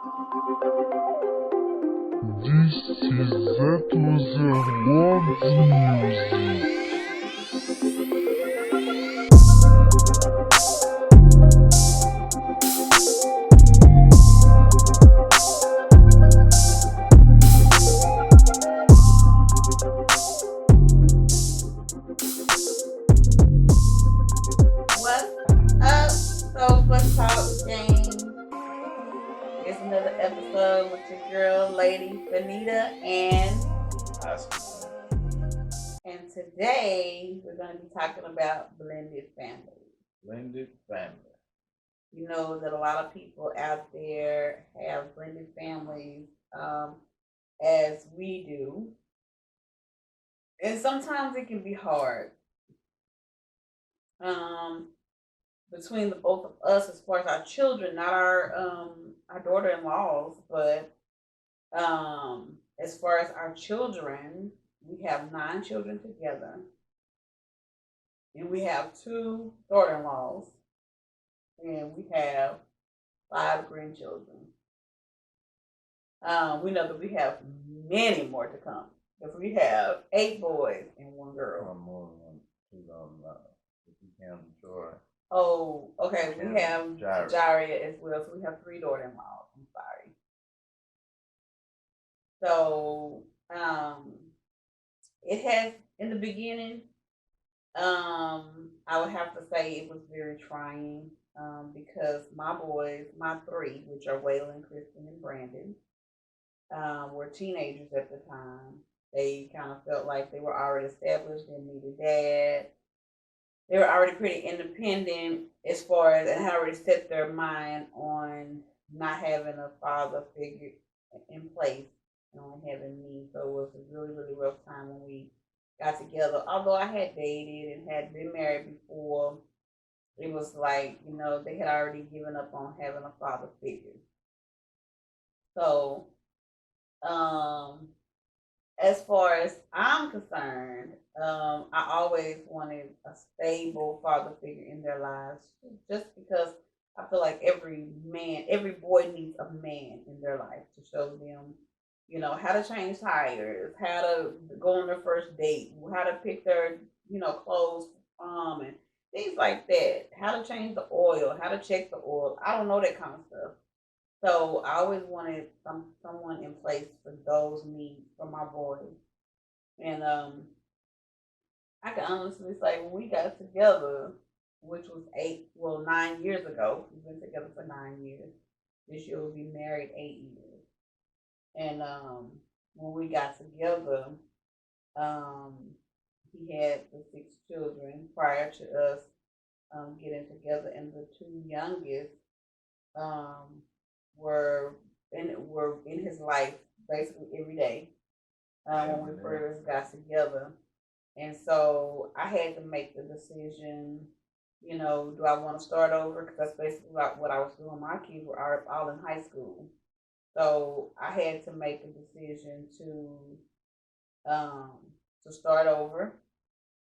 This is that was a loud music. What's up, Sofa Talk Gang? It's another episode with your girl, Lady Fenita, and today we're going to be talking about blended families. Blended family. You know that a lot of people out there have blended families, as we do, and sometimes it can be hard. Between the both of us, as far as our children, not our daughter-in-laws, but as far as our children, we have 9 children together, and we have 2 daughter-in-laws, and we have 5 grandchildren. We know that we have many more to come because we have 8 boys and 1 girl. More than 1, 2, if you count Joy. Oh, okay. We have Jaria as well, so we have 3 daughter-in-laws. I'm sorry. So, it has, in the beginning, I would have to say it was very trying, because my boys, my 3, which are Waylon, Kristen, and Brandon, were teenagers at the time. They kind of felt like they were already established, didn't need a dad. They were already pretty independent as far as, and had already set their mind on not having a father figure in place and only having me. So it was a really, really rough time when we got together. Although I had dated and had been married before, it was like, they had already given up on having a father figure. So, as far as I'm concerned, I always wanted a stable father figure in their lives, just because I feel like every boy needs a man in their life to show them, how to change tires, how to go on their first date, how to pick their, clothes from, and things like that, how to change the oil, how to check the oil. I don't know that kind of stuff. So I always wanted someone in place for those needs for my boys. And I can honestly say when we got together, which was 9 years ago, we've been together for 9 years. This year we'll be married 8 years. And when we got together, he had the 6 children prior to us getting together, and the 2 youngest were in his life basically every day when we first got together. And so I had to make the decision, do I want to start over? Because that's basically what I was doing. My kids were all in high school. So I had to make a decision to start over,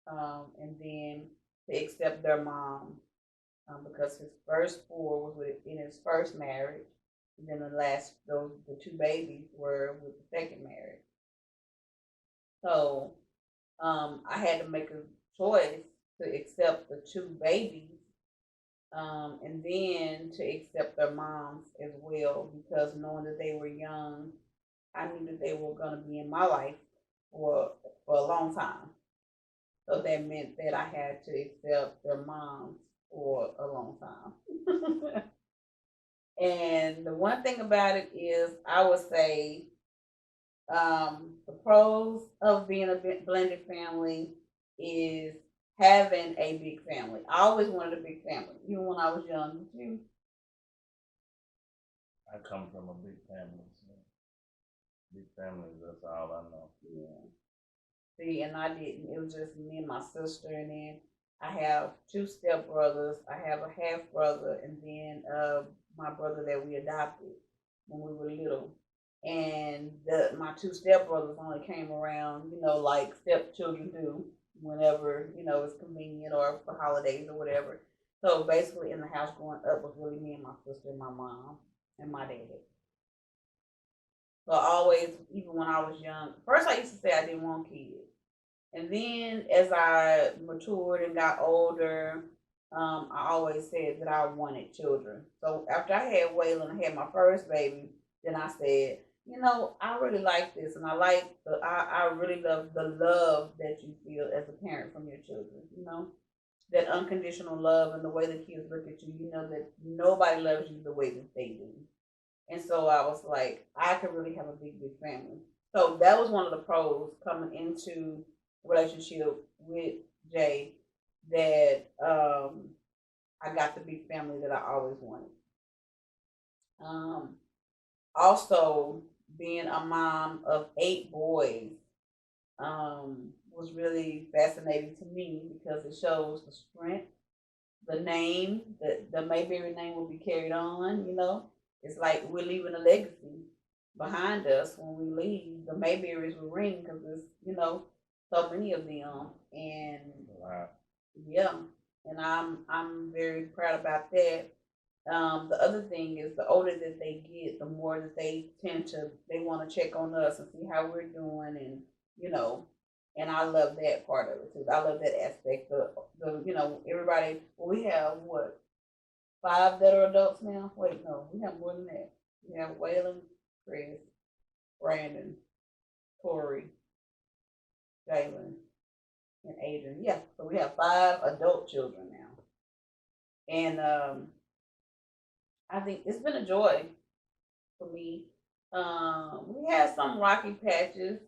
and then to accept their mom, because his first 4 was in his first marriage, and then the 2 babies were with the second marriage. So I had to make a choice to accept the 2 babies, and then to accept their moms as well, because knowing that they were young, I knew that they were going to be in my life for a long time. So that meant that I had to accept their moms for a long time. And the one thing about it is, I would say, the pros of being a blended family is having a big family. I always wanted a big family, even when I was young. Did you? I come from a big family. So big family, that's all I know. Yeah. See, and I didn't. It was just me and my sister, and then I have 2 stepbrothers. I have a half brother, and then my brother that we adopted when we were little. And my 2 stepbrothers only came around, like stepchildren do, whenever it's convenient or for holidays or whatever. So basically, in the house growing up was really me and my sister and my mom and my dad. So always, even when I was young, first I used to say I didn't want kids. And then as I matured and got older, I always said that I wanted children. So after I had Waylon, I had my first baby, then I said, I really like this, and I really love the love that you feel as a parent from your children. That unconditional love and the way the kids look at you. You know that nobody loves you the way that they do. And so I was like, I could really have a big, big family. So that was one of the pros coming into relationship with Jay, that I got the big family that I always wanted. Um, Also, being a mom of 8 boys was really fascinating to me because it shows the strength, the name, the Mayberry name will be carried on. It's like we're leaving a legacy behind us when we leave. The Mayberries will ring because there's so many of them. And Wow. yeah, and I'm very proud about that. The other thing is the older that they get, the more that they want to check on us and see how we're doing, and you know, and I love that part of it too. I love that aspect of the everybody. Well, we have what, 5 that are adults now? Wait, no, we have more than that. We have Waylon, Chris, Brandon, Corey, Jalen, and Adrian. Yeah, so we have 5 adult children now, and I think it's been a joy for me. We had some rocky patches,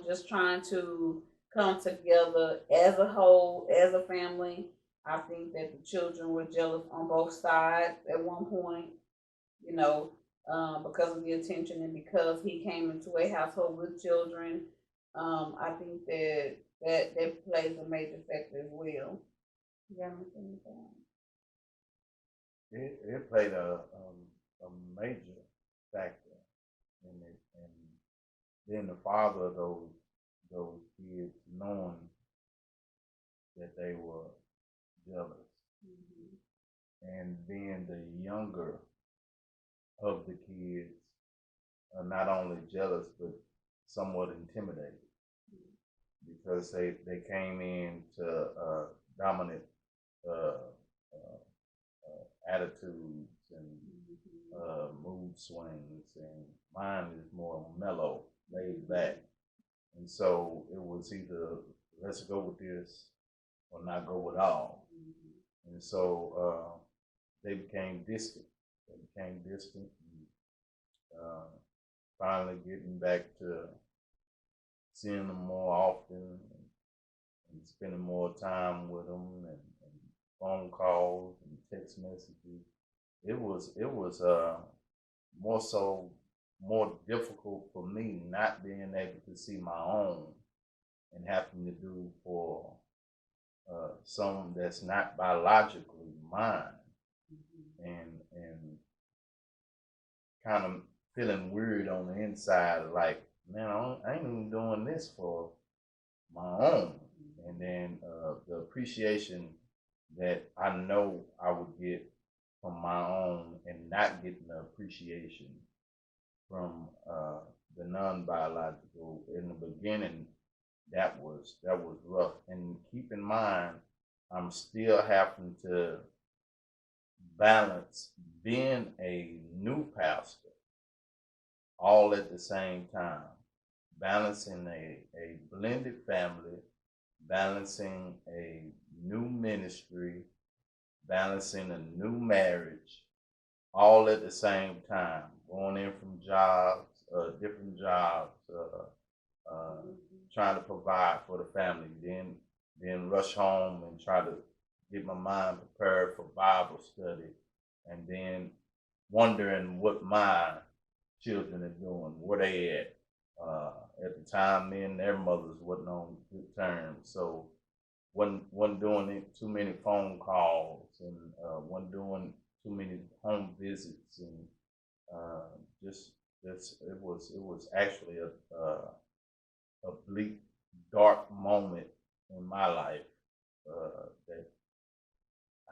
just trying to come together as a whole, as a family. I think that the children were jealous on both sides at one point, you know, because of the attention and because he came into a household with children. I think that plays a major factor as well. You got anything to say? It played a major factor in it, and then the father of those kids knowing that they were jealous, and then the younger of the kids are not only jealous but somewhat intimidated because they came in to dominant uh, attitudes and mood swings, and mine is more mellow, laid back. And so it was either let's go with this or not go at all. And so they became distant. And finally getting back to seeing them more often and spending more time with them, and phone calls and text messages. It was more difficult for me not being able to see my own and having to do for someone that's not biologically mine, and kind of feeling weird on the inside, like, man, I ain't even doing this for my own. And then the appreciation that I know I would get from my own and not getting the appreciation from the non-biological in the beginning, that was rough. And keep in mind, I'm still having to balance being a new pastor all at the same time, balancing a blended family, balancing a new ministry, balancing a new marriage, all at the same time, going in from different jobs, trying to provide for the family, then rush home and try to get my mind prepared for Bible study, and then wondering what my children are doing, where they at. At the time, me and their mothers wasn't on good terms, so wasn't doing too many phone calls, and wasn't doing too many home visits, and just it was actually a bleak, dark moment in my life that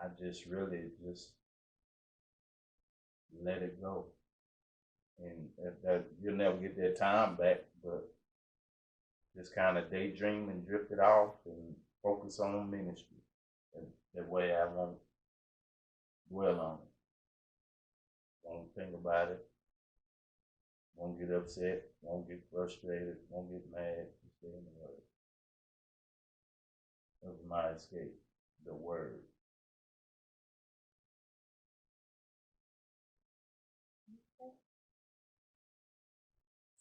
I just really just let it go, and that you'll never get that time back, but just kind of daydream and drift it off and focus on ministry. That way I won't dwell on it. Won't think about it. Won't get upset. Won't get frustrated. Won't get mad. Just stay in the word. That was my escape. The word.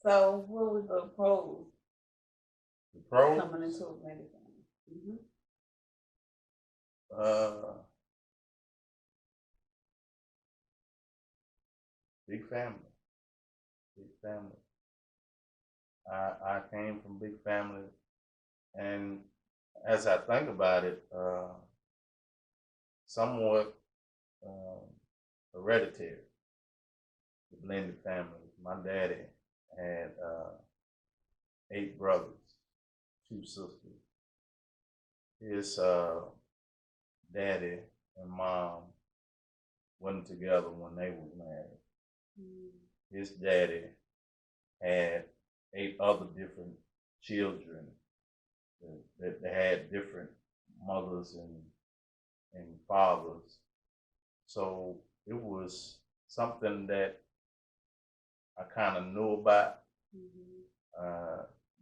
So, what was the pros The pros. coming into a blended family? Big family. Big family. I came from big family, and as I think about it, somewhat hereditary. The blended family. My daddy had 8 brothers, 2 sisters. His daddy and mom wasn't together when they were married. His daddy had 8 other different children that had different mothers and fathers. So it was something that I kind of knew about.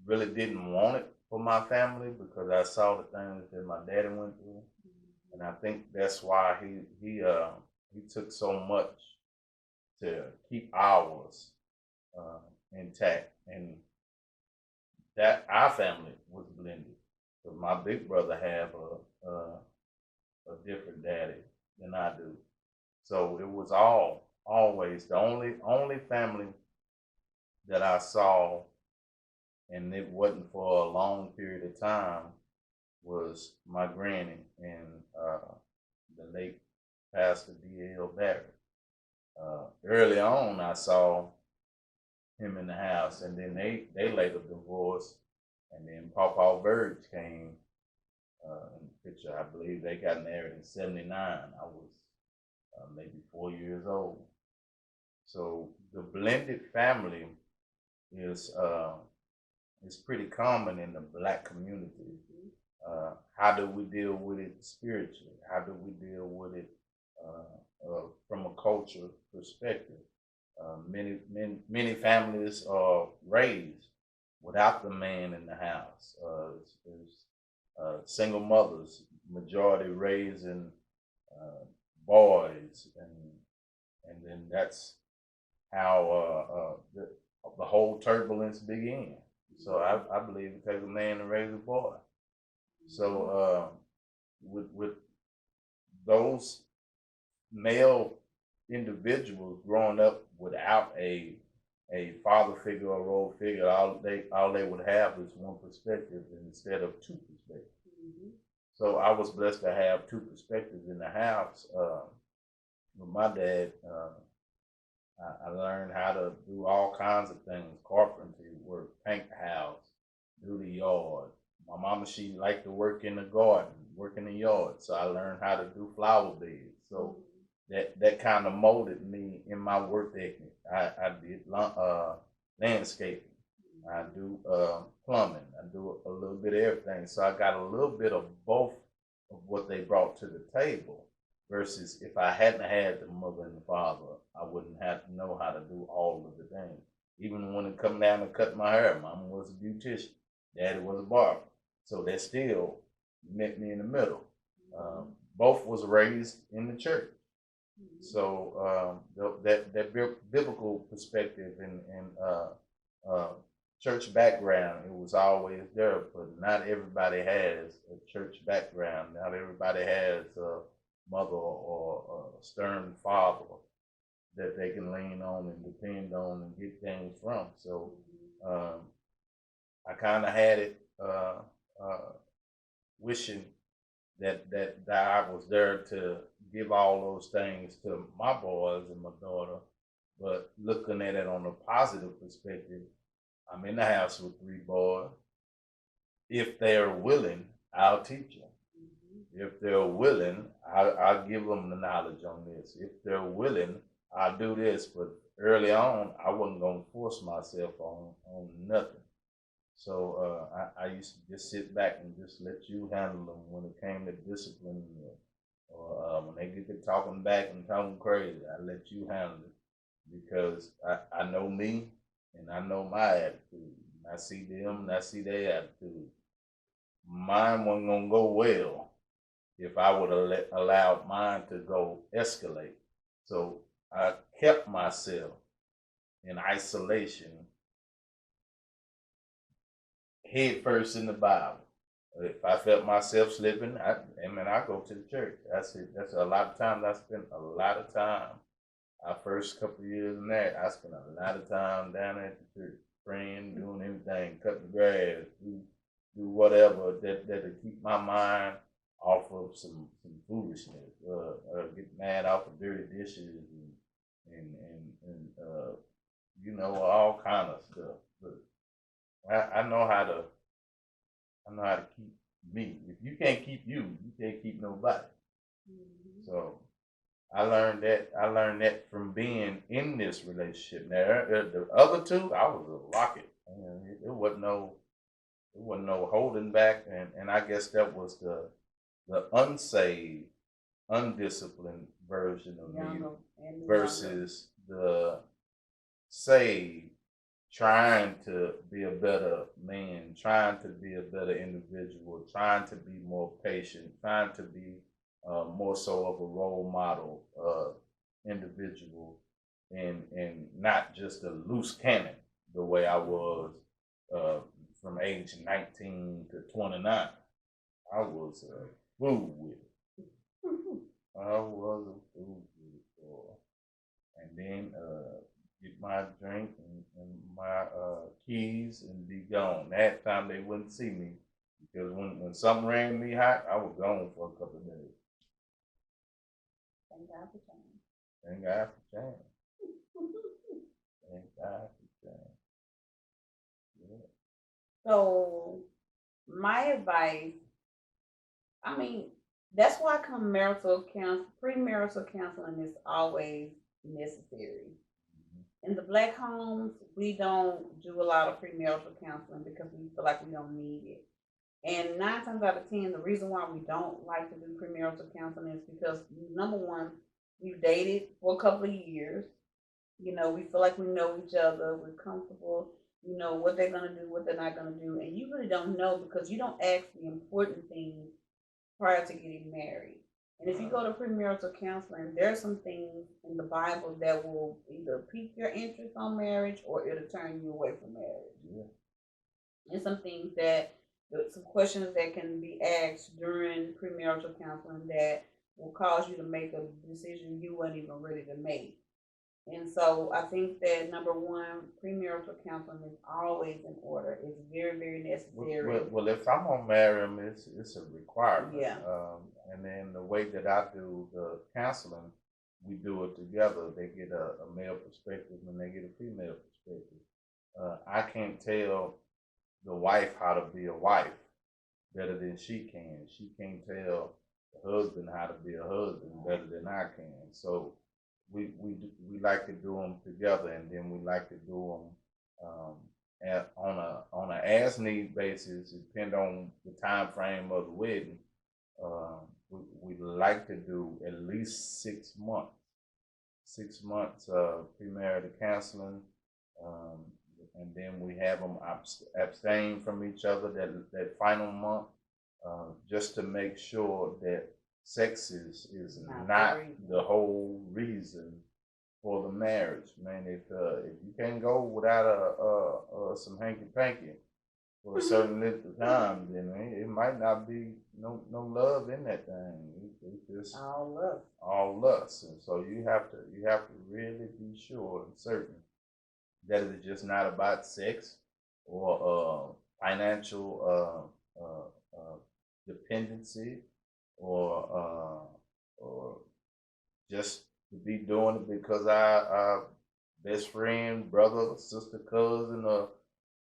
Really didn't want it for my family because I saw the things that my daddy went through, and I think that's why he took so much to keep ours intact, and that our family was blended. Because my big brother have a different daddy than I do, so it was always the only family that I saw, and it wasn't for a long period of time, was my granny and the late Pastor D.L. Barrett. Early on, I saw him in the house, and then they later divorced, and then Pawpaw Burge came in the picture. I believe they got married in '79. I was maybe 4 years old. So the blended family is pretty common in the Black community. How do we deal with it spiritually? How do we deal with it from a culture perspective? Many families are raised without the man in the house. There's single mothers, majority raising boys, and then that's how the whole turbulence began. So I believe it takes a man to raise a boy. So with those male individuals growing up without a father figure or role figure, all they would have is one perspective instead of 2 perspectives. So I was blessed to have 2 perspectives in the house. With my dad, I learned how to do all kinds of things: carpentry work, paint the house, do the yard. My mama, she liked to work in the garden, work in the yard, so I learned how to do flower beds. So that kind of molded me in my work ethic. I did landscaping. I do plumbing. I do a little bit of everything. So I got a little bit of both of what they brought to the table. Versus if I hadn't had the mother and the father, I wouldn't have to know how to do all of the things. Even when it come down to cut my hair, mama was a beautician, daddy was a barber. So that still met me in the middle. Both was raised in the church. So that biblical perspective and church background, it was always there, but not everybody has a church background. Not everybody has a mother or a stern father that they can lean on and depend on and get things from. So I kind of had it wishing that I was there to give all those things to my boys and my daughter, but looking at it on a positive perspective, I'm in the house with 3 boys. If they're willing, I'll teach them. If they're willing, I'll give them the knowledge on this. If they're willing, I'll do this, but early on, I wasn't gonna force myself on nothing. So I used to just sit back and just let you handle them when it came to discipline, or when they get to talking back and talking crazy, I let you handle it because I know me and I know my attitude. I see them and I see their attitude. Mine wasn't gonna go well if I would have allowed mine to go escalate. So I kept myself in isolation, head first in the Bible. If I felt myself slipping, I go to the church. That's it. That's a lot of times I spent a lot of time. Our first couple of years in that, I spent a lot of time down at the church, praying, doing anything, cutting grass, do whatever that to keep my mind off of some foolishness. Get mad off of dirty dishes and all kind of stuff. But I know how to keep me. If you can't keep you can't keep nobody. Mm-hmm. So I learned that from being in this relationship. Now the other two, I was a rocket. It wasn't no holding back, and I guess that was the unsaved, undisciplined version of me versus the saved, trying to be a better man, trying to be a better individual, trying to be more patient, trying to be more so of a role model individual, and not just a loose cannon the way I was from age 19 to 29. I was a fool with it. I was a fool with it. And then get my drink and my keys and be gone. That time they wouldn't see me because when something ran me hot, I was gone for a couple of days. Thank God for change. Thank God for change. Thank God for change. Yeah. So my advice, that's why premarital counseling is always necessary. In the Black homes, we don't do a lot of premarital counseling because we feel like we don't need it. And 9 times out of 10, the reason why we don't like to do premarital counseling is because, number one, we've dated for a couple of years. We feel like we know each other. We're comfortable. You know what they're going to do, what they're not going to do. And you really don't know because you don't ask the important things prior to getting married. And if you go to premarital counseling, there are some things in the Bible that will either pique your interest on marriage or it'll turn you away from marriage. Yeah. And some questions that can be asked during premarital counseling that will cause you to make a decision you weren't even ready to make. And so I think that number one, premarital counseling is always in order. It's very, very necessary. Well, if I'm gonna marry him, it's a requirement. Yeah. And then the way that I do the counseling, we do it together. They get a male perspective and they get a female perspective. I can't tell the wife how to be a wife better than she can. She can't tell the husband how to be a husband better than I can. So we like to do them together, and then we like to do them on a as need basis, depending on the time frame of the wedding. We like to do at least 6 months. 6 months premarital counseling, and then we have them abstain from each other that final month, just to make sure that sex is not the whole reason for the marriage. Man, if you can't go without some hanky panky for a certain length of time, then it might not be no love in that thing. It's just all lust. And so you have to really be sure and certain that it's just not about sex or financial dependency or just to be doing it because our best friend, brother, sister, cousin,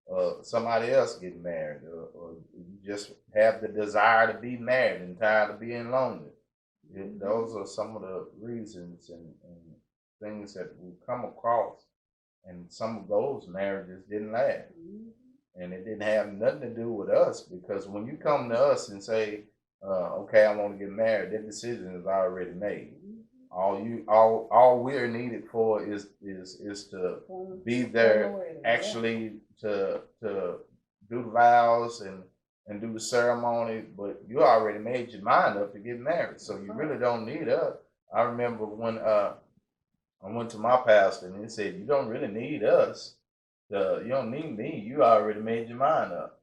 or somebody else getting married, or you just have the desire to be married and tired of being lonely. Those are some of the reasons, and things that we come across, and some of those marriages didn't last. And it didn't have nothing to do with us, because when you come to us and say, okay, I want to get married, that decision is already made. All we're needed for is to be there, actually to do the vows and do the ceremony, but you already made your mind up to get married, so you really don't need us. I remember when I went to my pastor and he said, you don't really need us. You don't need me. You already made your mind up.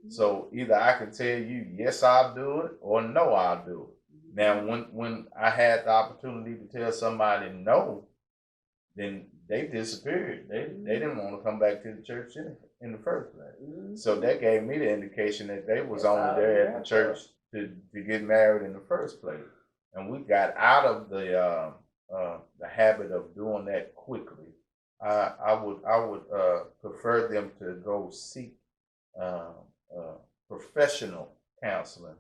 So either I can tell you, yes, I'll do it, or no, I'll do it. Now, when I had the opportunity to tell somebody no, then they disappeared. They didn't want to come back to the church in the first place. So that gave me the indication that they was only there at the church to get married in the first place. And we got out of the habit of doing that quickly. I would prefer them to go seek professional counseling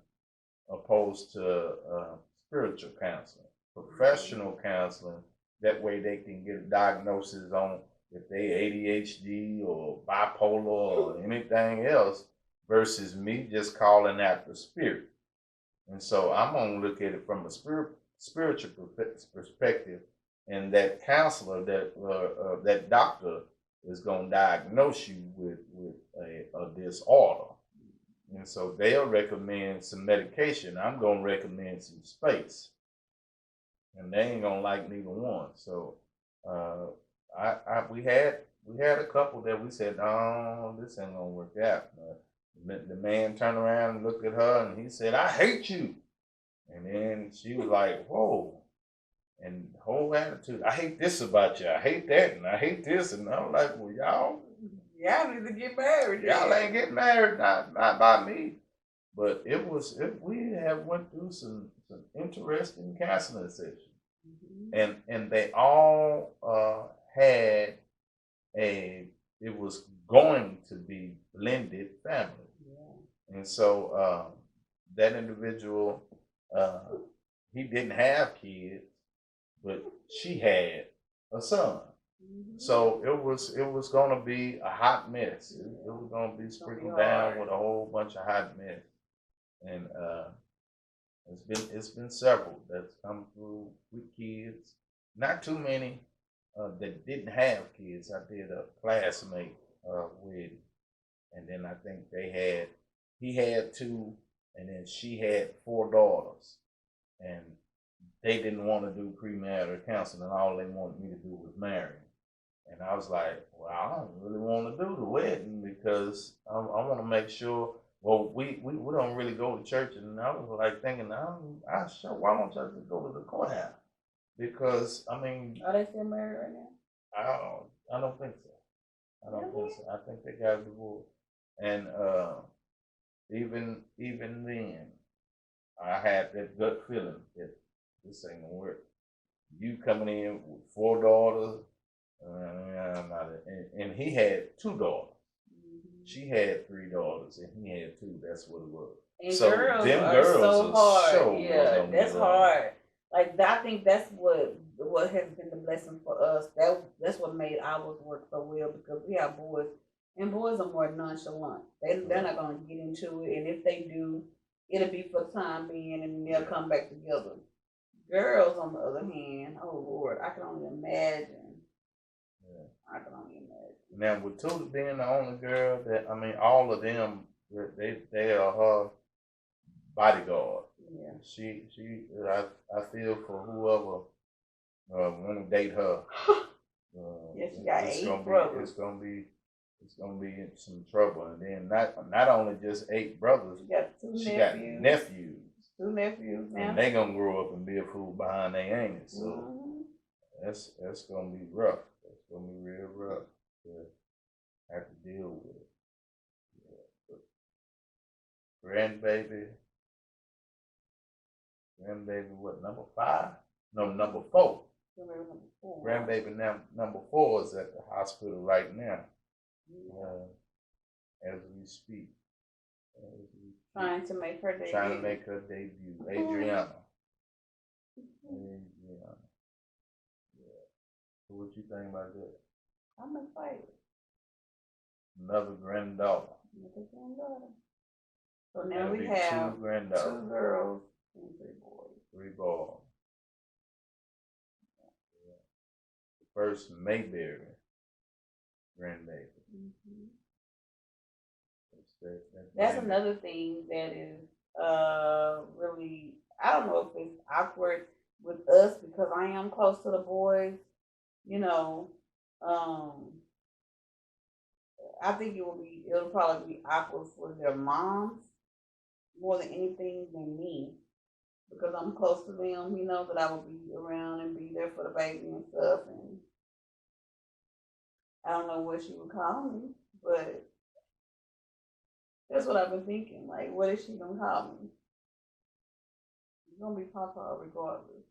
opposed to spiritual counseling. Professional counseling, that way they can get a diagnosis on if they ADHD or bipolar or anything else, versus me just calling out the spirit. And so I'm going to look at it from a spiritual perspective, and that counselor, that doctor is going to diagnose you with a disorder. And so they'll recommend some medication. I'm going to recommend some space. And they ain't going to like neither one. So we had a couple that we said, no, this ain't going to work out. The man turned around and looked at her and he said, I hate you. And then she was like, whoa. And the whole attitude, I hate this about you, I hate that, and I hate this. And I'm like, well, y'all need to get married. Y'all ain't getting married, not by me. But we have went through some interesting counseling sessions. And they all had it was going to be blended family. And so that individual, he didn't have kids, but she had a son. So it was going to be a hot mess. It was going to be sprinkled down with a whole bunch of hot mess. And it's been several that's come through with kids. Not too many that didn't have kids. I did a classmate wedding, and then I think he had 2, and then she had 4 daughters, and they didn't want to do premarital counseling. All they wanted me to do was marry. And I was like, well, I don't really want to do the wedding, because I want to make sure. Well, we don't really go to church, and I was like thinking, why don't y'all just go to the courthouse? Because I mean, are they still married right now? I don't think so. I don't think so. I think they got divorced. And even then, I had that gut feeling that this ain't gonna work. You coming in with 4 daughters, and he had 2 daughters. She had 3 daughters, and he had 2. That's what it was. And so girls are so hard. Yeah, that's hard. Like, I think that's what has been the blessing for us. That's what made ours work so well, because we have boys, and boys are more nonchalant. They're not going to get into it, and if they do, it'll be for the time being, and they'll come back together. Girls, on the other hand, oh Lord, I can only imagine. Yeah. I can only imagine. Now, with Tuda being the only girl, all of them, they are her bodyguard. Yeah. I feel for whoever want to date her. Yeah, she got 8 brothers. It's gonna be in some trouble, and then not only just 8 brothers, she got nephews. 2 nephews now. And they gonna grow up and be a fool behind their anus. So that's gonna be rough. That's gonna be real rough to have to deal with. Yeah. But grandbaby, what, number 5? No, number 4. Grandbaby number 4 is at the hospital right now, as we speak. Trying to make her debut. Adriana. Yeah. What you think about that? I'm excited. Another granddaughter. Another granddaughter. So now That'll we be have 2 granddaughters. 2 girls and 3 boys. 3 boys. The first Mayberry grandbaby. Mm-hmm. That's another thing that is really, I don't know if it's awkward with us because I am close to the boys, you know. I think it'll probably be awkward for their moms more than anything than me because I'm close to them, you know, that I will be around and be there for the baby and stuff. And I don't know what she would call me, but that's what I've been thinking. Like, what is she gonna call me? She's gonna be Papa regardless.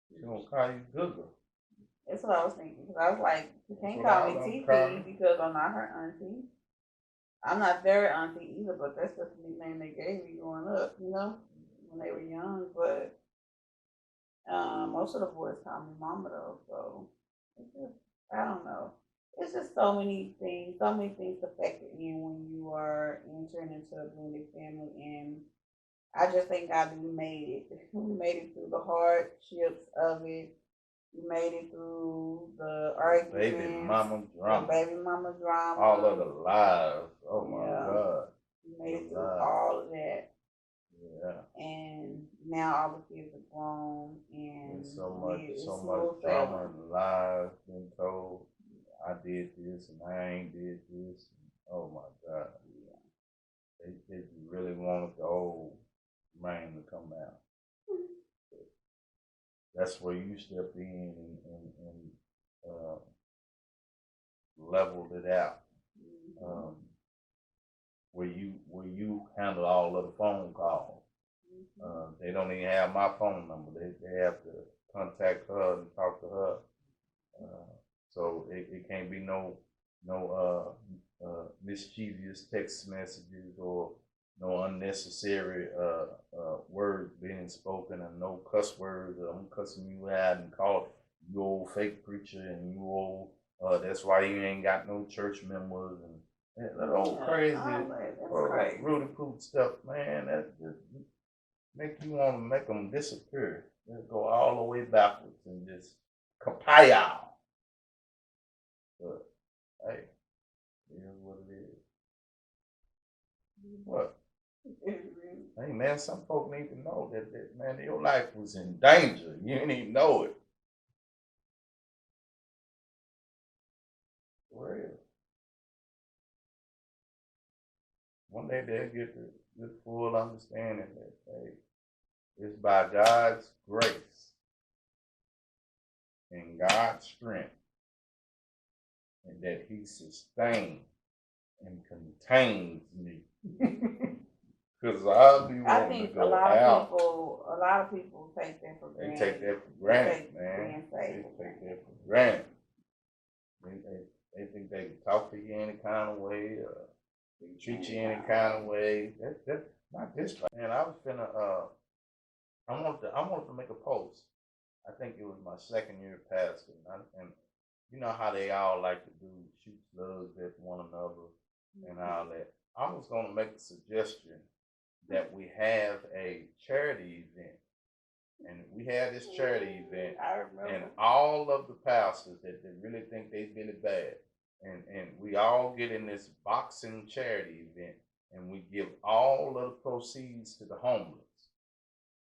She gonna call you Google. That's what I was thinking. Cause I was like, she can't call me TP because I'm not her auntie. I'm not their auntie either, but that's just the nickname they gave me growing up, you know, when they were young. But most of the boys call me Mama though, so it's just, I don't know. It's just so many things to factor in when you are entering into a blended family, and I just thank God that we made it. We made it through the hardships of it. We made it through the arguments, baby mama drama, all of the lies. Oh my God. We made it through all of that. Yeah. And now all the kids are grown, and so much drama and lies been told. I did this and I ain't did this. Oh my God. Yeah. They really wanted the old man to come out. That's where you step in and leveled it out. Where you handle all of the phone calls. They don't even have my phone number. They have to contact her and talk to her. So it can't be no mischievous text messages or no unnecessary words being spoken and no cuss words. I'm cussing you out and call you old fake preacher and you old. That's why you ain't got no church members and that old crazy, Rudy Poot stuff, man. That just make you want to make them disappear. Just go all the way backwards and just kapaya. But hey, it is what it is. What? Hey man, some folk need to know that man, your life was in danger. You didn't even know it. For real. One day they'll get the full understanding that hey, it's by God's grace and God's strength and that He sustains and contains me. Because I'll be wanting to go out. A lot of people take that for granted. They take that for granted, man. They take that for granted. They think they can talk to you any kind of way, they can treat you any kind of way. That's not this way. And I was finna, I wanted to make a post. I think it was my second year pastor, and you know how they all like to do, shoot slugs at one another and all that. I was gonna make a suggestion that we have a charity event. And we had this charity event, and all of the pastors that really think they really bad, and we all get in this boxing charity event, and we give all of the proceeds to the homeless.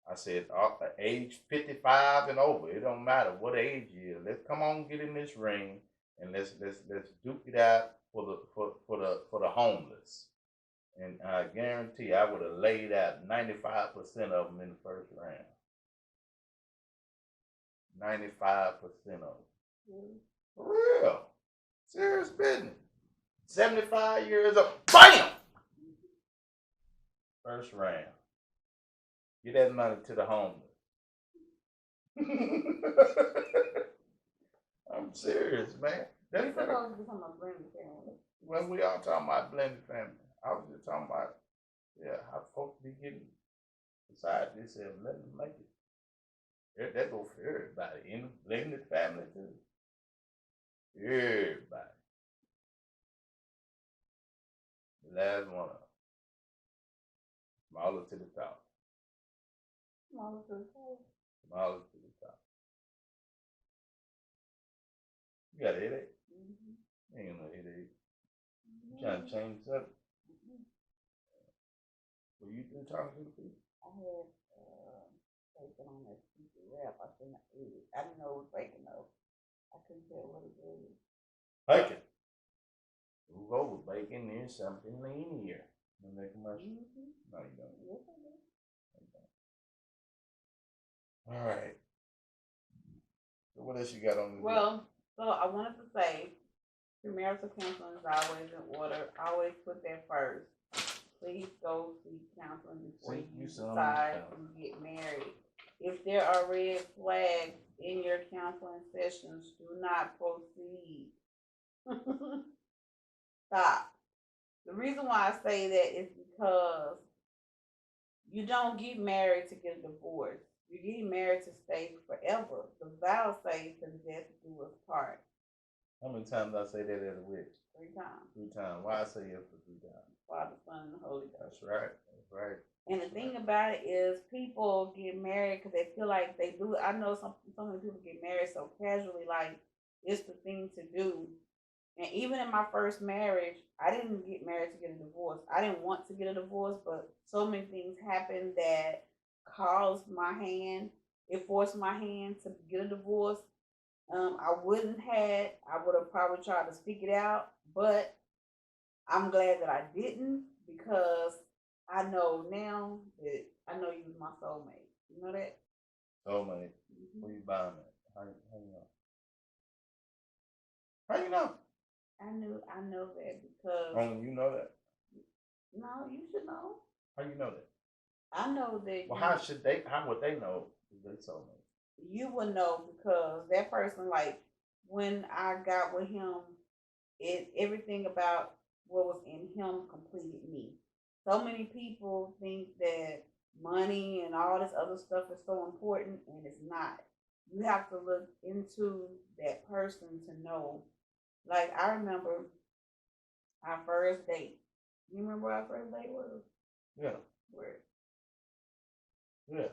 I said, age 55 and over, it don't matter what age you is. Let's come on, get in this ring, and let's duke it out for the homeless. And I guarantee I would have laid out 95% of them in the first round. 95% of them. For real. Serious business. 75 years old. BAM! First round. Get that money to the homeless. I'm serious, man. That's supposed to be talking about blended family. When we all talking about blended family, I was just talking about, how folks be getting beside this and let them make it. That go for everybody. In the blended family too. Everybody. The last one up. Smaller to the top. Smaller to the top. Smaller to the top. You got a headache? Mm-hmm. Ain't no headache. You trying to change the subject? Mm-hmm. Were you through talking to the people? I had taken on that stupid rap. I shouldn't have ate it. I didn't know it was bacon though. I couldn't tell what it was. Bacon. Move over, bacon. There's something lean here. You make a commercial? Mm-hmm. No, you don't. Yes, I do. All right. So what else you got on the Well, so I wanted to say, premarital counseling is always in order. Always put that first. Please go seek counseling before you decide to get married. If there are red flags in your counseling sessions, do not proceed. Stop. The reason why I say that is because you don't get married to get a divorce. You're getting married to stay forever. The vow says to death do us part. How many times I say that at a wedding? 3 times. 3 times. Why I say it for 3 times? Father, Son, and the Holy Ghost. That's right. That's right. And the thing about it is, people get married because they feel like they do. I know so many people get married so casually, like it's the thing to do. And even in my first marriage, I didn't get married to get a divorce. I didn't want to get a divorce, but so many things happened that caused my hand. It forced my hand to get a divorce. I would have probably tried to speak it out, but I'm glad that I didn't, because I know now that I know you was my soulmate. You know that? Soulmate. Mm-hmm. Where you buying that? How you know? How you know? I know that because. Only you know that? No, you should know. How you know that? I know that. Well, how would they know if they soulmate? You would know because that person, like, when I got with him, everything about what was in him completed me. So many people think that money and all this other stuff is so important, and it's not. You have to look into that person to know. Like, I remember our first date. You remember what our first date was? Yeah. Where? Yeah.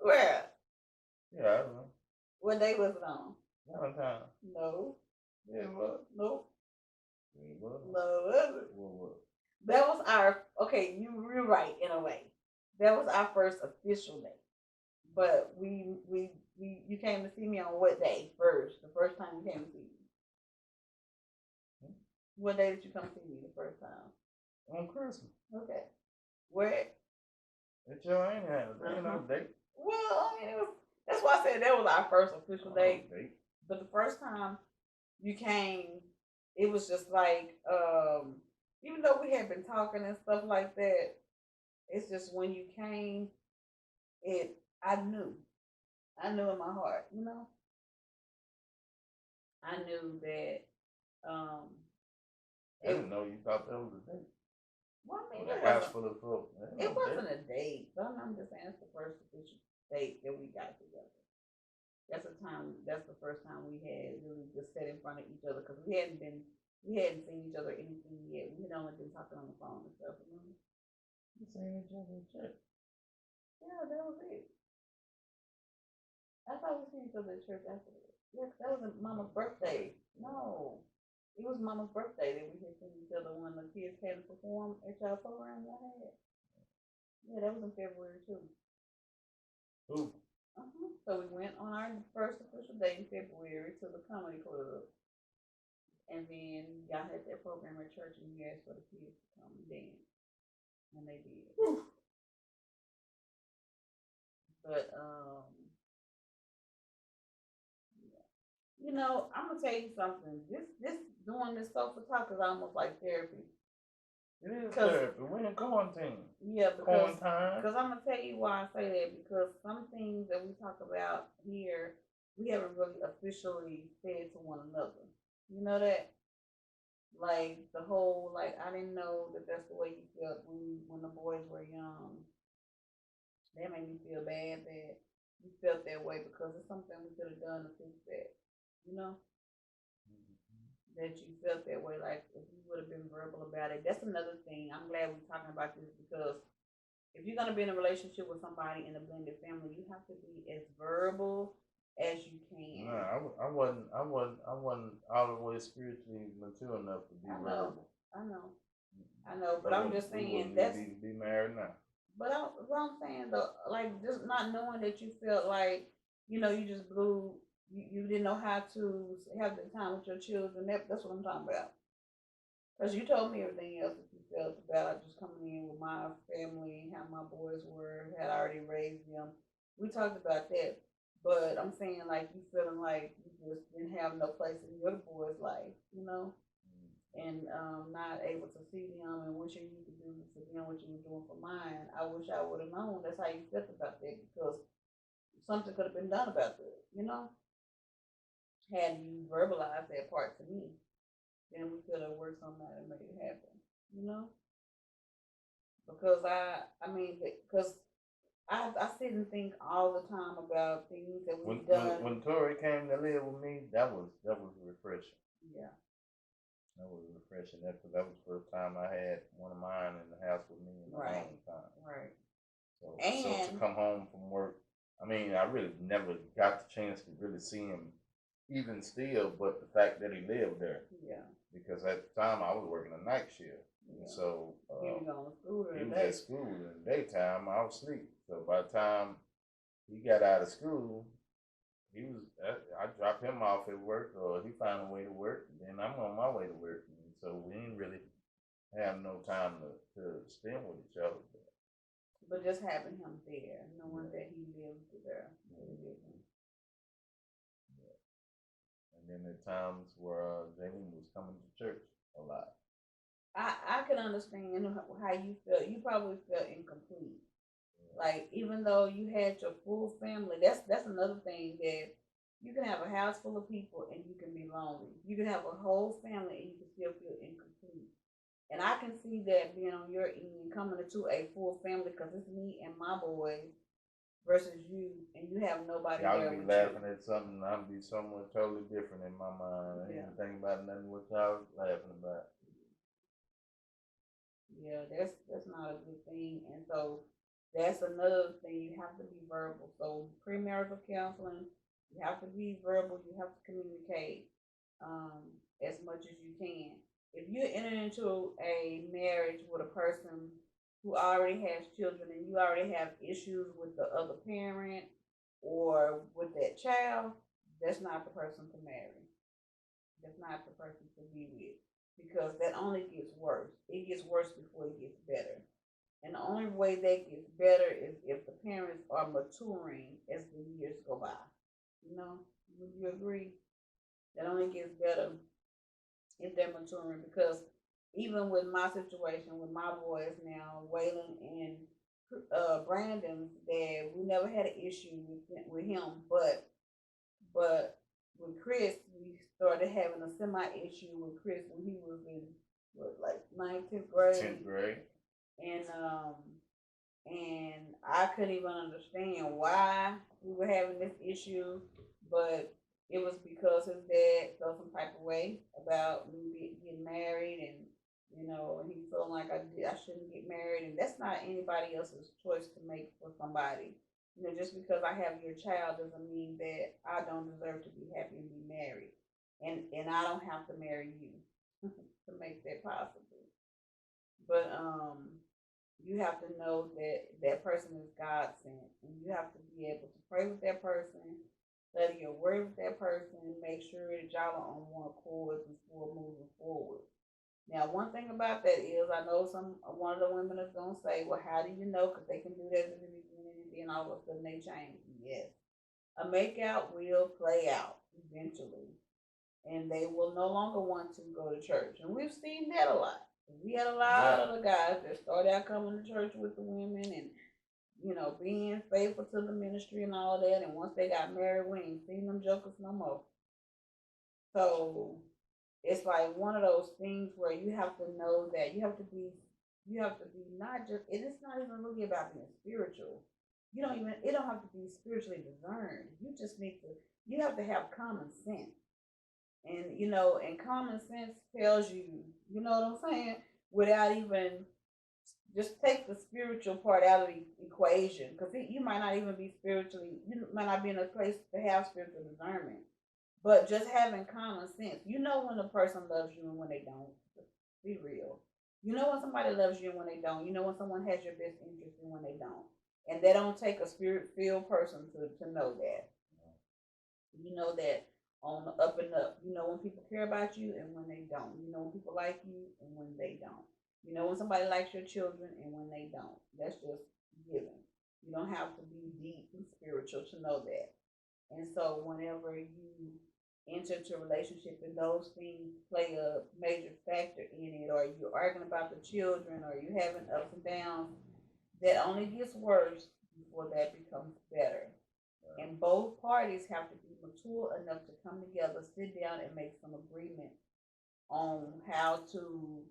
Where? Yeah, I don't know. What day was it on? Valentine. No. Yeah, it was. Nope. Yeah, it was. No, it wasn't. What was? That was our, okay, you're right in a way. That was our first official date. But you came to see me on what day first? The first time you came to see me. What day did you come see me the first time? On Christmas. Okay. Where? It sure ain't no date. Well, I mean, that's why I said that was our first official date. But the first time you came, it was just like, even though we had been talking and stuff like that, it's just when you came, I knew in my heart, you know, I knew that, I didn't know you thought that was a date. Well, I mean, The house full of folks. It wasn't a date, but I'm just saying it's the first official date that we got together. That's the first time we had really just sat in front of each other, because we hadn't seen each other anything yet. We had only been talking on the phone and stuff. You know? We seen each other in church. Yeah, that was it. I thought we seen each other at church after that. Yeah, that was Mama's birthday. No, it was Mama's birthday that we had seen each other when the kids came to perform at y'all program y'all had. Yeah, that was in February too. Who? So we went on our first official date in February to the comedy club. And then y'all had that program at church and you asked for the kids to come and dance. And they did. Whew. But, yeah. You know, I'm going to tell you something. This doing this sofa talk is almost like therapy. It is therapy. We're in quarantine. Yeah, because I'm going to tell you why I say that. Because some things that we talk about here, we haven't really officially said to one another. You know that? Like the whole, like, I didn't know that that's the way you felt when the boys were young. That made me feel bad that you felt that way because it's something we could have done to fix that. You know, that you felt that way. Like if you would have been verbal about it. That's another thing. I'm glad we're talking about this because if you're gonna be in a relationship with somebody in a blended family, you have to be as verbal as you can. No, I wasn't all the way spiritually mature enough to be I verbal. know, I know, but I'm just saying that's. Need to be married now. But what I'm saying though, like just not knowing that you felt like, you know, you just blew, you didn't know how to have the time with your children. That's what I'm talking about. Because you told me everything else that you felt about just coming in with my family, how my boys were, had already raised them. We talked about that. But I'm saying like you feeling like you just didn't have no place in your boys' life, you know, and not able to see them and wishing you could do for them what you were doing for mine. I wish I would have known that's how you felt about that because something could have been done about that, you know, had you verbalized that part to me then we could have worked on that and made it happen. You know, because I mean, because I sit and think all the time about things that we've done. When Tori came to live with me, that was refreshing. Yeah. That was refreshing. That was the first time I had one of mine in the house with me in a long time. Right. So to come home from work, I mean, I really never got the chance to really see him even still, but the fact that he lived there. Yeah. Because at the time I was working a night shift. Yeah. So he was at school in the daytime. I was asleep. So by the time he got out of school, he was. I dropped him off at work, or he found a way to work, and then I'm on my way to work. And so we didn't really have no time to spend with each other. But just having him there, knowing that he lived there, really yeah. And then at times where Jalen was coming to church a lot. I can understand how you felt. You probably felt incomplete. Like even though you had your full family, that's another thing that you can have a house full of people and you can be lonely. You can have a whole family and you can still feel incomplete. And I can see that being on your end, coming into a full family because it's me and my boys versus you, and you have nobody y'all there. Y'all be laughing at something, and I'll be somewhere totally different in my mind. I ain't thinking about nothing what y'all laughing about. Yeah, that's not a good thing, and so that's another thing. You have to be verbal. So premarital counseling, you have to be verbal. You have to communicate as much as you can. If you're entering into a marriage with a person who already has children and you already have issues with the other parent or with that child, that's not the person to marry. That's not the person to be with because that only gets worse. It gets worse before it gets better. And the only way that gets better is if the parents are maturing as the years go by. You know, would you agree? That only gets better if they're maturing because even with my situation with my boys now, Waylon and Brandon's dad, we never had an issue with him, but with Chris, we started having a semi issue with Chris when he was in like 9th, 10th grade. 10th grade. And I couldn't even understand why we were having this issue, but it was because his dad felt some type of way about me getting married, and you know, he felt like I shouldn't get married, and that's not anybody else's choice to make for somebody. You know, just because I have your child doesn't mean that I don't deserve to be happy and be married, and I don't have to marry you to make that possible. But you have to know that that person is God sent, and you have to be able to pray with that person, study your word with that person, and make sure that y'all are on one accord before moving forward. Now, one thing about that is, I know one of the women is gonna say, "Well, how do you know? Because they can do that in the beginning, and then all of a sudden they change." Yes, a makeout will play out eventually, and they will no longer want to go to church, and we've seen that a lot. We had a lot of the guys that started out coming to church with the women and, you know, being faithful to the ministry and all that. And once they got married, we ain't seen them jokers no more. So it's like one of those things where you have to know that you have to be not just, and it's not even really about being spiritual. it don't have to be spiritually discerned. You have to have common sense. And and common sense tells you, you know what I'm saying, without even, just take the spiritual part out of the equation, because you might not even be spiritually, you might not be in a place to have spiritual discernment, but just having common sense, when a person loves you and when they don't. Be real. When somebody loves you and when they don't. When someone has your best interest and when they don't. And they don't take a spirit-filled person to know that. You know that on the up and up. When people care about you and when they don't. When people like you and when they don't. When somebody likes your children and when they don't. That's just given. You don't have to be deep and spiritual to know that. And so whenever you enter into a relationship and those things play a major factor in it, or you're arguing about the children, or you're having ups and downs, that only gets worse before that becomes better. And both parties have to be mature enough to come together, sit down, and make some agreement on how to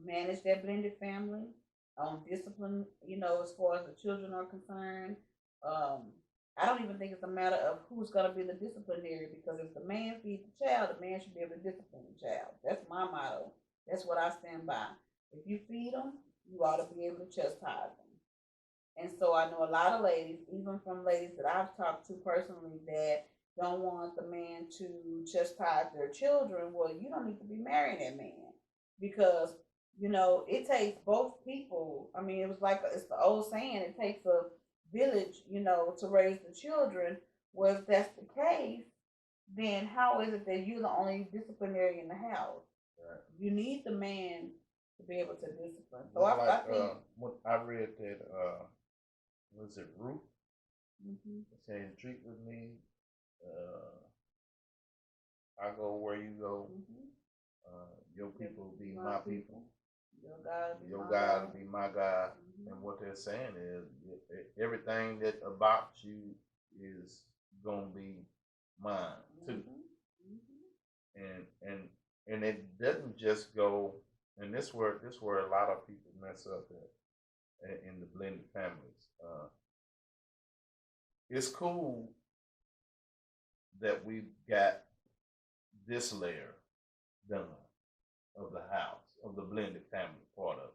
manage that blended family, on discipline, as far as the children are concerned. I don't even think it's a matter of who's going to be the disciplinary, because if the man feeds the child, the man should be able to discipline the child. That's my motto. That's what I stand by. If you feed them, you ought to be able to chastise them. And so I know a lot of ladies, even from ladies that I've talked to personally, that don't want the man to chastise their children. Well, you don't need to be marrying that man, because it takes both people. I mean, it's the old saying, it takes a village, to raise the children. Well, if that's the case, then how is it that you're the only disciplinary in the house? Right. You need the man to be able to discipline. So I think when I read that, was it Ruth? Mm-hmm. Saying, treat with me, I go where you go. Mm-hmm. Your people be my people. Your God be my God. Mm-hmm. And what they're saying is, everything that about you is gonna be mine too. Mm-hmm. And it doesn't just go. And this where a lot of people mess up in the blended families. It's cool that we got this layer done of the house, of the blended family part of it.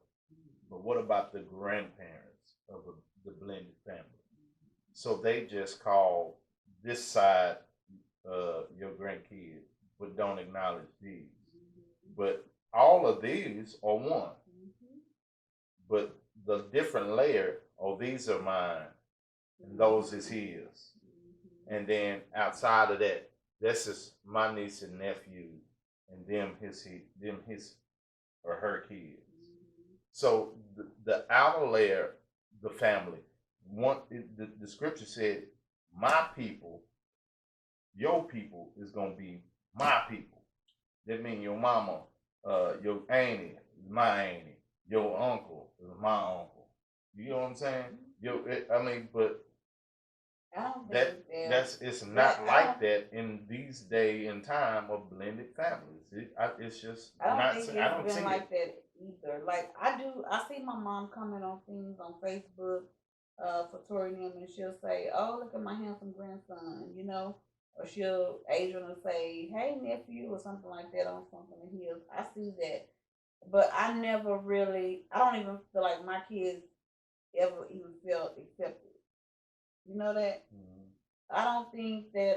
But what about the grandparents of the blended family? So they just call this side your grandkids, but don't acknowledge these. But all of these are one. But the different layer, these are mine, and those is his. And then outside of that, this is my niece and nephew, and them his or her kids. So the outer layer, the family, the scripture said, my people, your people is gonna be my people. That means your mama, your auntie is my auntie, your uncle is my uncle. You know what I'm saying? But it's not like that in these day and time of blended families. It's just I don't not. think I don't it's been see like it. that either. Like I see my mom comment on things on Facebook for Tori and them, and she'll say, "Oh, look at my handsome grandson," or Adrian will say, "Hey nephew," or something like that on something of his. I see that, but I never really. I don't even feel like my kids ever even felt accepted. You know that? Mm-hmm. I don't think that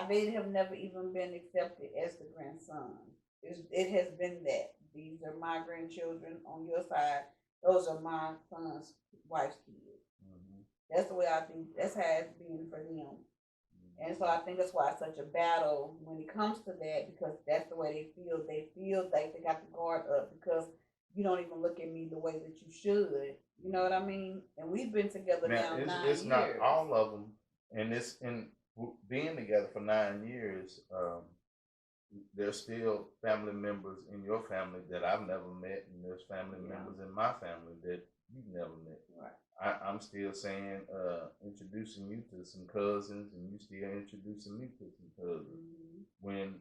they have never even been accepted as the grandson. It has been that these are my grandchildren on your side. Those are my son's wife's kids. Mm-hmm. That's the way I think. That's how it's been for them. Mm-hmm. And so I think that's why it's such a battle when it comes to that, because that's the way they feel. They feel like they got the guard up because you don't even look at me the way that you should. You know what I mean? And we've been together now 9 years. It's not all of them. And it's in being together for 9 years. There's still family members in your family that I've never met, and there's family members in my family that you've never met. Right. I'm still saying, introducing you to some cousins, and you still introducing me to some cousins. Mm-hmm. When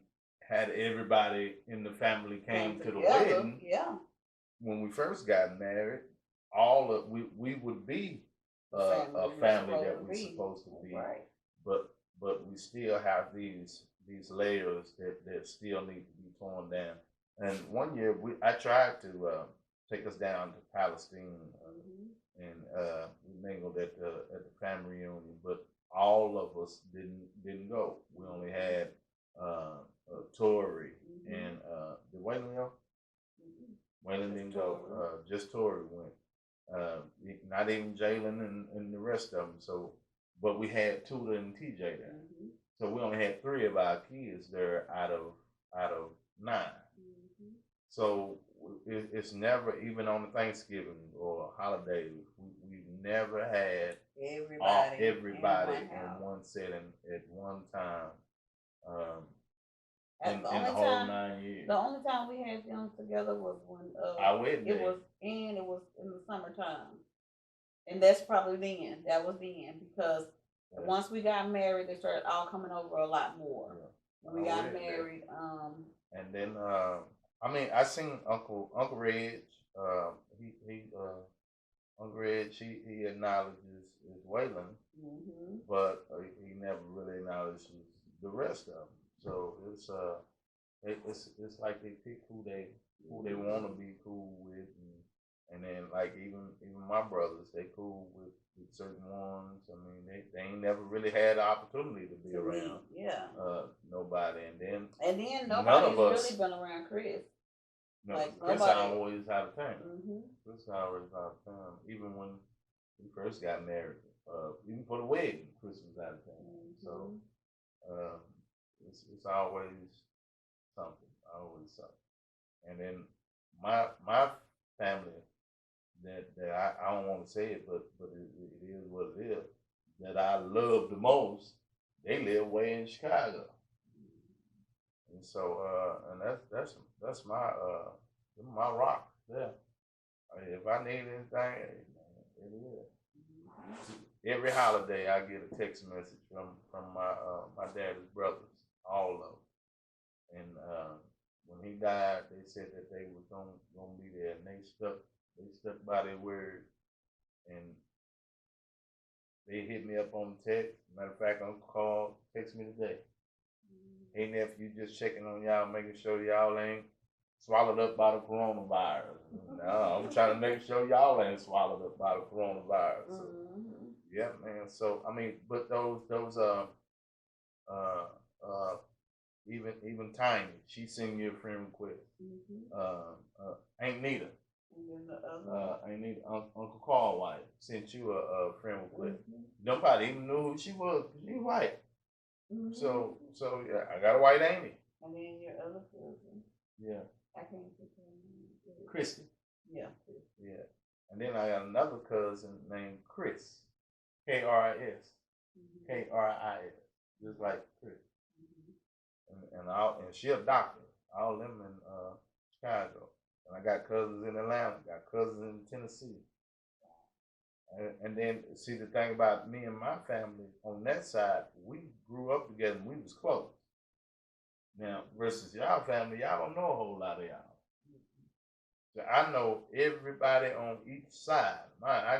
had everybody in the family came to the wedding, when we first got married, we would be a family that we're supposed to be. Right. But we still have these layers that still need to be torn down. And one year I tried to take us down to Palestine, and we mingled at the family reunion, but all of us didn't go. We only had Tori and did Waylon go? Waylon didn't go. Just Tori went. Not even Jalen and the rest of them. So, but we had Tudor and TJ there. So we only had 3 of our kids there out of 9. So it's never, even on the Thanksgiving or holidays, we've never had everybody in one setting at one time. In the whole 9 years. The only time we had them together was when our wedding day. It was in the summertime, and that's probably then. That was then, because once we got married, they started all coming over a lot more. When we got married, and then I mean, I seen Uncle Reg. Uncle Reg, he acknowledges Waylon, but he never really acknowledges the rest of them. So it's like they pick who they want to be cool with, and then like even my brothers, they cool with certain ones. I mean, they ain't never really had the opportunity to be around nobody, and then nobody's really been around Chris. No, like Chris always out of town. Chris always out of town. Even when we first got married, even for the wedding, Chris was out of town. So it's always something. And then my family that I don't want to say it, but it is what it is, that I love the most, they live way in Chicago. And so and that's my rock there. If I need anything, it is. Every holiday I get a text message from my daddy's brothers, all of them. And when he died, they said that they was gonna be there, and they stuck by their word, and they hit me up on text. Matter of fact, Uncle called, text me today. Hey nephew, just checking on y'all, making sure y'all ain't swallowed up by the coronavirus. No, I'm trying to make sure y'all ain't swallowed up by the coronavirus. So, yeah, man. So I mean, but those even Tiny, she sent you a friend request. Ain't Nita. Ain't Nita. Uncle Carl White sent you a friend request. Nobody even knew who she was. She white. So yeah, I got a white Amy. And then your other cousin. Yeah. I can't think of her name. Christy. Yeah. Yeah. And then I got another cousin named Chris. K-R-I-S. K-R-I-S. Just like Chris. And she a doctor. All them in Chicago. And I got cousins in Atlanta. Got cousins in Tennessee. And then see, the thing about me and my family on that side, we grew up together and we was close. Now versus y'all family, y'all don't know a whole lot of y'all. So I know everybody on each side. I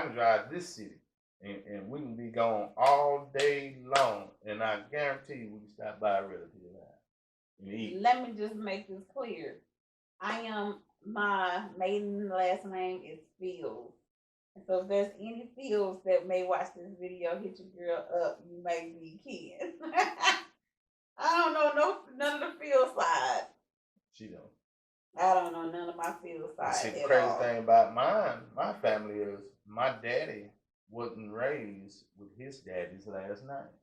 can drive this city and we can be gone all day long, and I guarantee you we can stop by a relative and eat. Let me just make this clear. My maiden last name is Fields. And so if there's any Fields that may watch this video, hit your girl up. You may be kids. I don't know none of the Field side. She don't. I don't know none of my Field side. See, the crazy thing about my family is my daddy wasn't raised with his daddy's last name.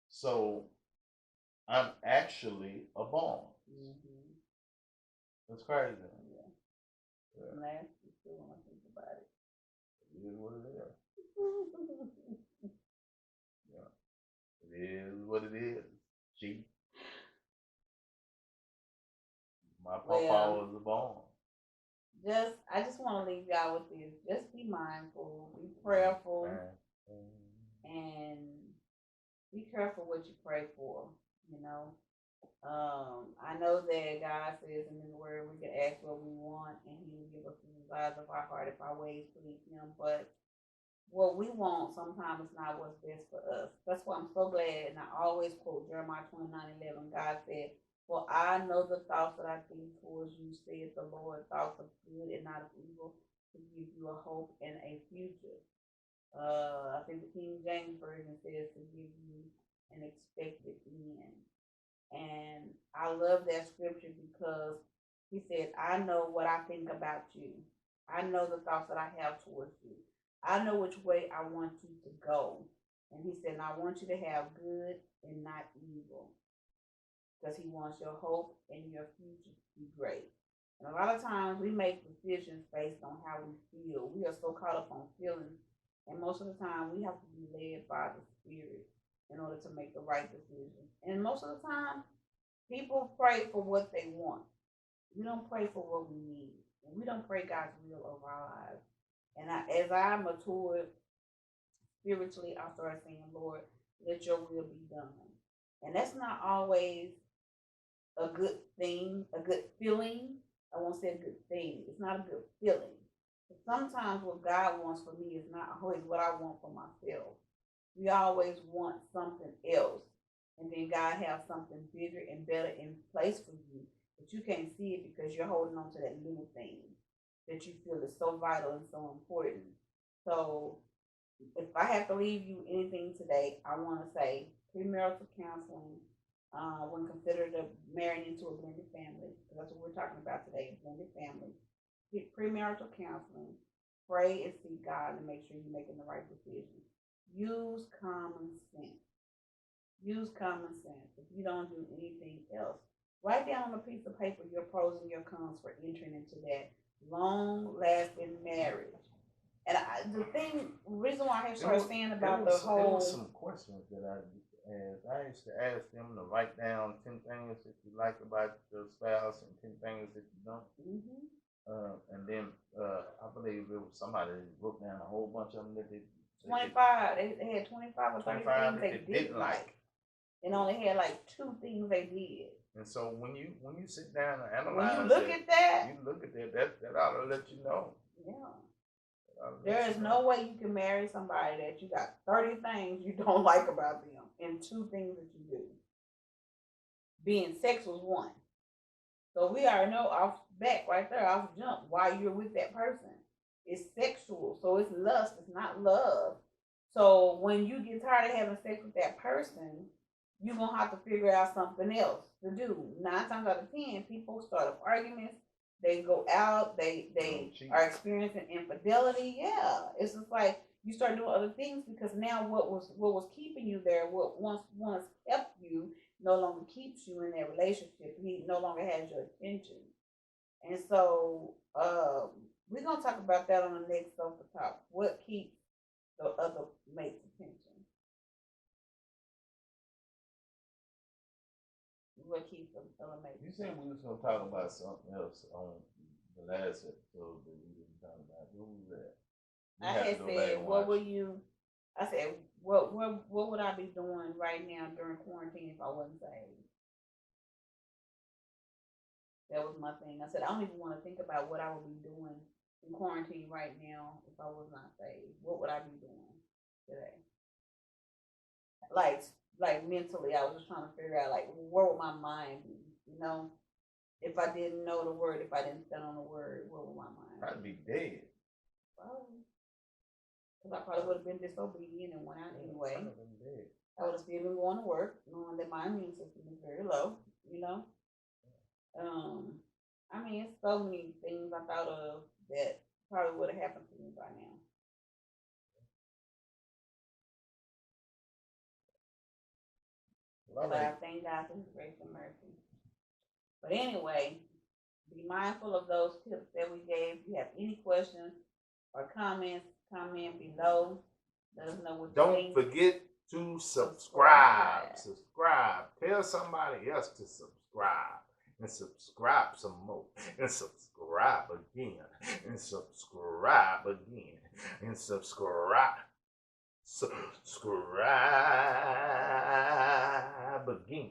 So I'm actually a Bond. That's crazy. Yeah. Last still when I think about it. It is what it is. Yeah. It is what it is. Gee. My papa was a Bond. I just want to leave y'all with this. Just be mindful, be prayerful, and be careful what you pray for. You know, I know that God says in His Word we can ask what we want, and He will give us the desires of our heart if our ways please Him. But what we want sometimes is not what's best for us. That's why I'm so glad, and I always quote Jeremiah 29:11. God said, "For I know the thoughts that I think towards you, saith the Lord, thoughts of good and not of evil, to give you a hope and a future." I think the King James Version says to give you an expected end. And I love that scripture because he said, I know what I think about you. I know the thoughts that I have towards you. I know which way I want you to go. And he said, I want you to have good and not evil. Because he wants your hope and your future to be great. And a lot of times we make decisions based on how we feel. We are so caught up on feelings. And most of the time we have to be led by the Spirit in order to make the right decision. And most of the time, people pray for what they want. We don't pray for what we need. And we don't pray God's will over our lives. And as I matured spiritually, I started saying, Lord, let your will be done. And that's not always a good thing, a good feeling. I won't say a good thing. It's not a good feeling. But sometimes what God wants for me is not always what I want for myself. We always want something else. And then God has something bigger and better in place for you. But you can't see it because you're holding on to that little thing that you feel is so vital and so important. So if I have to leave you anything today, I want to say premarital counseling, when considered marrying into a blended family, because that's what we're talking about today, blended family. Premarital counseling, pray and seek God and make sure you're making the right decision. Use common sense. Use common sense. If you don't do anything else, write down on a piece of paper your pros and your cons for entering into that long-lasting marriage. And reason why I started saying about the whole. There was some questions that I asked. I used to ask them to write down 10 things that you like about your spouse and 10 things that you don't. Mm-hmm. And then I believe it was somebody that wrote down a whole bunch of them that they 25. They had 25 or 30 things they didn't like. And only had like 2 things they did. And so when you sit down and analyze, when you look at that, that ought to let you know. Yeah. There is no way you can marry somebody that you got 30 things you don't like about them and 2 things that you do. Being sex was one. So we already know off back right there, off jump, why you're with that person. It's sexual, so it's lust, it's not love. So when you get tired of having sex with that person, you're going to have to figure out something else to do. 9 times out of 10, people start up arguments. They go out. They are experiencing infidelity. Yeah, it's just like you start doing other things because now what was keeping you there, what once kept you, no longer keeps you in that relationship. He no longer has your attention. And so we're gonna talk about that on the next Sofa Talk. What keeps the other mate's attention? What keeps the other mate's attention? You said we was gonna talk about something else on the last episode that we didn't talk about. What was that? I had said, what were you? I said, what would I be doing right now during quarantine if I wasn't saved? That was my thing. I said, I don't even want to think about what I would be doing in quarantine right now if I was not saved. What would I be doing today? Like mentally, I was just trying to figure out, like, where would my mind be? You know, if I didn't know the word, if I didn't stand on the word, where would my mind be? I'd be dead. Probably. Because I probably would have been disobedient and went out anyway. I would have still been going to work, knowing that my immune system is very low, you know. I mean, it's so many things I thought of that probably would have happened to me by now. But I thank God for His grace and mercy. But anyway, be mindful of those tips that we gave. If you have any questions or comments, comment below. Let us know what you think. Don't forget to subscribe. Subscribe. Tell somebody else to subscribe. And subscribe some more. And subscribe again. And subscribe again. And subscribe. Subscribe again.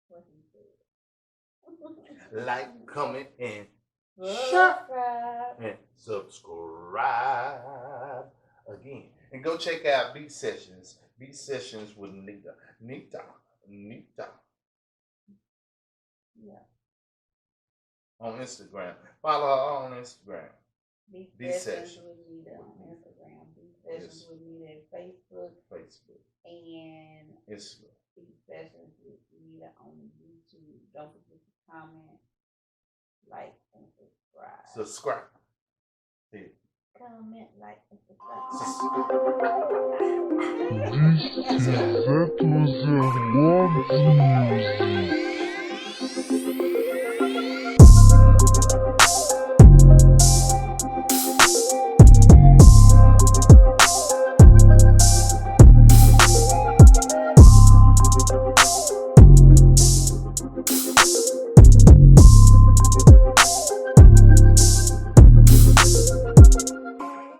What he said. Like, comment, and Subscribe. and subscribe again. And go check out Beat Sessions. Beat Sessions with Nita. Yeah. On Instagram. Follow her on Instagram. Beat Beat Sessions Sessions. with Nita on Instagram. Beat Sessions Yes. with Nita on Facebook. And Instagram. Beat Sessions with Nita on YouTube. Don't forget to comment, like, and subscribe. Subscribe. Yeah. Comment, like, and This is subscribe. Z2Z World Music.